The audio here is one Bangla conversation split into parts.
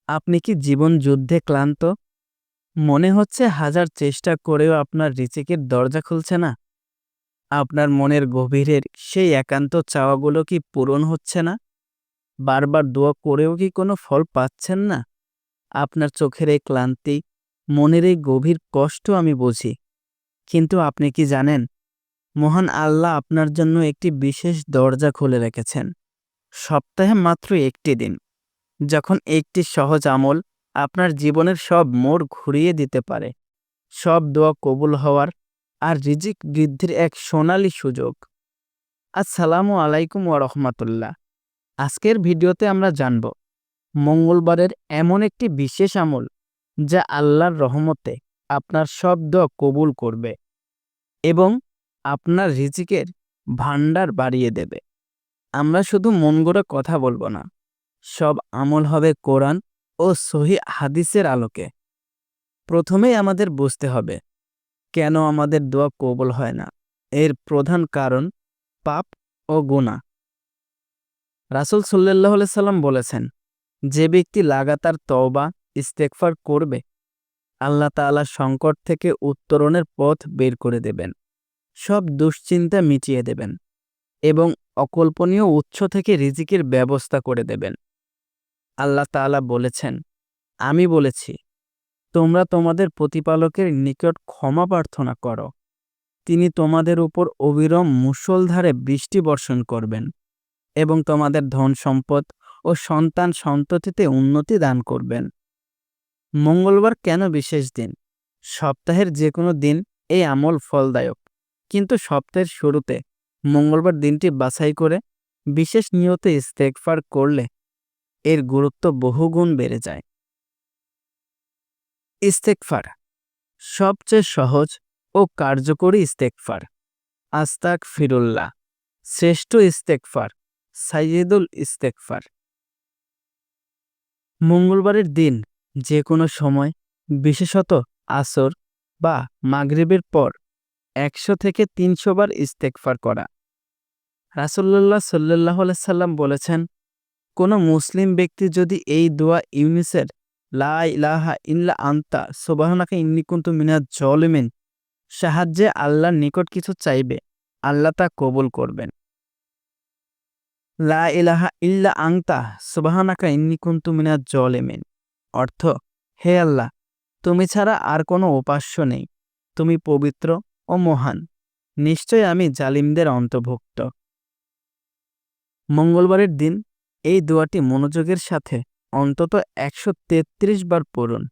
আপনি কি জীবন যুদ্ধে ক্লান্ত? মনে হচ্ছে হাজার চেষ্টা করেও আপনার রিজিকের দরজা খুলছে না? আপনার মনের গভীরের সেই একান্ত চাওয়াগুলো কি পূরণ হচ্ছে না? বারবার দোয়া করেও কি কোনো ফল পাচ্ছেন না? আপনার চোখের এই ক্লান্তি, মনের এই গভীর কষ্ট আমি বুঝি। কিন্তু আপনি কি জানেন, মহান আল্লাহ আপনার জন্য একটি বিশেষ দরজা খুলে রেখেছেন। সপ্তাহে মাত্র একটি দিন, যখন একটি সহজ আমল আপনার জীবনের সব মোড় ঘুরিয়ে দিতে পারে। সব দোয়া কবুল হওয়ার আর রিজিক বৃদ্ধির এক সোনালী সুযোগ। আসসালামু আলাইকুম ওয়া রাহমাতুল্লাহ। আজকের ভিডিওতে আমরা জানব মঙ্গলবারের এমন একটি বিশেষ আমল যা আল্লাহর রহমতে আপনার সব দোয়া কবুল করবে এবং আপনার রিজিকের ভান্ডার বাড়িয়ে দেবে। আমরা শুধু মন গড়া কথা বলবো না, সব আমল হবে কোরআন ও সহিহ হাদিসের আলোকে। প্রথমেই আমাদের বুঝতে হবে কেন আমাদের দোয়া কবুল হয় না। এর প্রধান কারণ পাপ ও গুনাহ। রাসূল সাল্লাল্লাহু আলাইহি সাল্লাম বলেছেন, যে ব্যক্তি লাগাতার তওবা ইস্তেগফার করবে, আল্লাহ তাআলা সংকট থেকে উত্তরণের পথ বের করে দেবেন, সব দুশ্চিন্তা মিটিয়ে দেবেন এবং অকল্পনীয় উৎস থেকে রিজিকের ব্যবস্থা করে দেবেন। আল্লাহ তাআলা বলেছেন, আমি বলেছি, তোমরা তোমাদের প্রতিপালকের নিকট ক্ষমা প্রার্থনা করো, তিনি তোমাদের উপর অবিরাম মুষলধারে বৃষ্টি বর্ষণ করবেন এবং তোমাদের ধন সম্পদ ও সন্তান সন্ততিতে উন্নতি দান করবেন। মঙ্গলবার কেন বিশেষ দিন? সপ্তাহের যে কোনো দিন এই আমল ফলদায়ক, কিন্তু সপ্তাহের শুরুতে মঙ্গলবার দিনটি বাছাই করে বিশেষ নিয়তে ইস্তেগফার করলে এর গুরুত্ব বহুগুণ বেড়ে যায়। ইস্তেগফার সবচেয়ে সহজ ও কার্যকরী ইস্তেগফার। আস্তাগফিরুল্লাহ শ্রেষ্ঠ ইস্তেগফার, সাইয়্যিদুল ইস্তেগফার। মঙ্গলবারের দিন যে কোনো সময়, বিশেষত আসর বা মাগরিবের পর ১০০ থেকে ৩০০ বার ইস্তেগফার করা। রাসূলুল্লাহ সাল্লাল্লাহু আলাইহি সাল্লাম বলেছেন, কোনো মুসলিম ব্যক্তি যদি এই দোয়া ইউনুসের লা ইলাহা ইল্লা আনতা সুবহানাকা ইন্নী কুনতু মিনাজ জালিমিন সাহায্যে আল্লাহর নিকট কিছু চাইবে, আল্লাহ তা কবুল করবেন। লা ইলাহা ইল্লা আনতা সুবহানাকা ইন্নী কুনতু মিনাজ জালিমিন অর্থ, হে আল্লাহ, তুমি ছাড়া আর কোনো উপাস্য নেই, তুমি পবিত্র ও মহান, নিশ্চয় আমি জালিমদের অন্তর্ভুক্ত। মঙ্গলবারের দিন এই দোয়াটি মনোযোগের সাথে অন্তত ১৩৩ বার পড়ুন।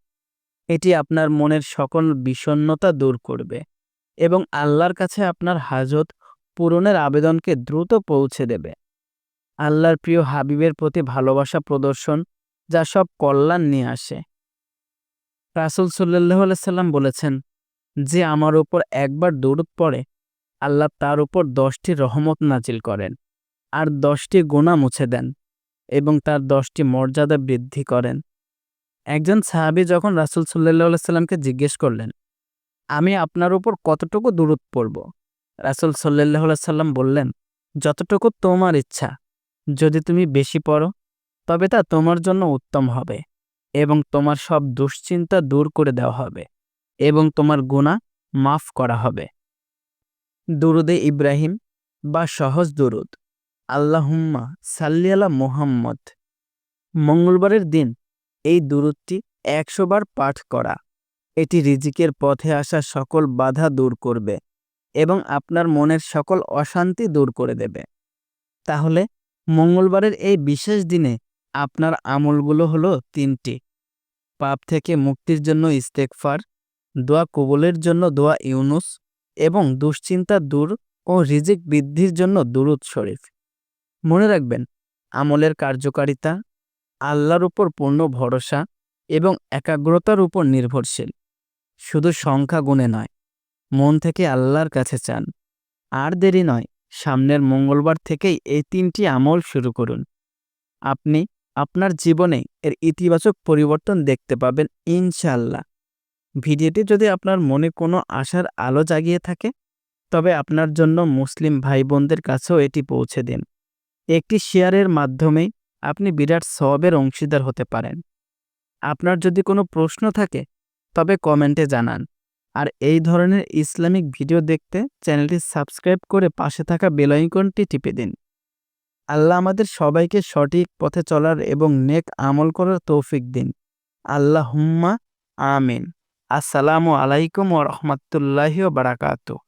এটি আপনার মনের সকল বিষণ্ণতা দূর করবে এবং আল্লাহর কাছে আপনার হাজত পূরণের আবেদনকে দ্রুত পৌঁছে দেবে। আল্লাহর প্রিয় হাবিবের প্রতি ভালোবাসা প্রদর্শন, যা সব কল্যাণ নিয়ে আসে। রাসূল সাল্লাল্লাহু আলাইহি সাল্লাম বলেছেন, যে আমার উপর একবার দরুদ পড়ে, আল্লাহ তার উপর ১০টি রহমত নাজিল করেন আর ১০টি গুনাহ মুছে দেন এবং তার ১০টি মর্যাদা বৃদ্ধি করেন। একজন সাহাবী যখন রাসূল সাল্লাল্লাহু আলাইহি সাল্লামকে জিজ্ঞেস করলেন, আমি আপনার উপর কতটুকু দরুদ পড়ব? রাসূল সাল্লাল্লাহু আলাইহি সাল্লাম বললেন, যতটুকু তোমার ইচ্ছা। যদি তুমি বেশি পড়ো, তবে তা তোমার জন্য উত্তম হবে এবং তোমার সব দুশ্চিন্তা দূর করে দেওয়া হবে এবং তোমার গুনাহ মাফ করা হবে। দুরুদে ইব্রাহিম বা সহজ দুরুদ, আল্লাহুম্মা সাল্লি আলা মুহাম্মদ। মঙ্গলবারের দিন এই দুরুদটি ১০০ বার পাঠ করা। এটি রিজিকের পথে আসা সকল বাধা দূর করবে এবং আপনার মনের সকল অশান্তি দূর করে দেবে। তাহলে মঙ্গলবারের এই বিশেষ দিনে আপনার আমলগুলো হলো ৩টি: পাপ থেকে মুক্তির জন্য ইস্তেগফার, দোয়া কবুলের জন্য দোয়া ইউনুস এবং দুশ্চিন্তা দূর ও রিজিক বৃদ্ধির জন্য দুরুদ শরীফ। মনে রাখবেন, আমলের কার্যকারিতা আল্লাহর উপর পূর্ণ ভরসা এবং একাগ্রতার উপর নির্ভরশীল। শুধু সংখ্যা গুণে নয়, মন থেকে আল্লাহর কাছে চান। আর দেরি নয়, সামনের মঙ্গলবার থেকেই এই ৩টি আমল শুরু করুন। আপনি আপনার জীবনে এর ইতিবাচক পরিবর্তন দেখতে পাবেন ইনশাআল্লাহ। ভিডিওটি যদি আপনার মনে কোনো আশার আলো জাগিয়ে থাকে, তবে আপনার জন্য মুসলিম ভাই বোনদের কাছেও এটি পৌঁছে দিন। একটি শেয়ারের মাধ্যমে আপনি বিরাট সওয়াবের অংশীদার হতে পারেন। আপনার যদি কোনো প্রশ্ন থাকে তবে কমেন্টে জানান। আর এই ধরনের ইসলামিক ভিডিও দেখতে চ্যানেলটি সাবস্ক্রাইব করে পাশে থাকা বেল আইকনটি টিপে দিন। আল্লাহ আমাদের সবাইকে সঠিক পথে চলার এবং নেক আমল করার তৌফিক দিন। আল্লাহুম্মা আমিন। আসসালামু আলাইকুম ওয়া রাহমাতুল্লাহি ওয়া বারাকাতুহু।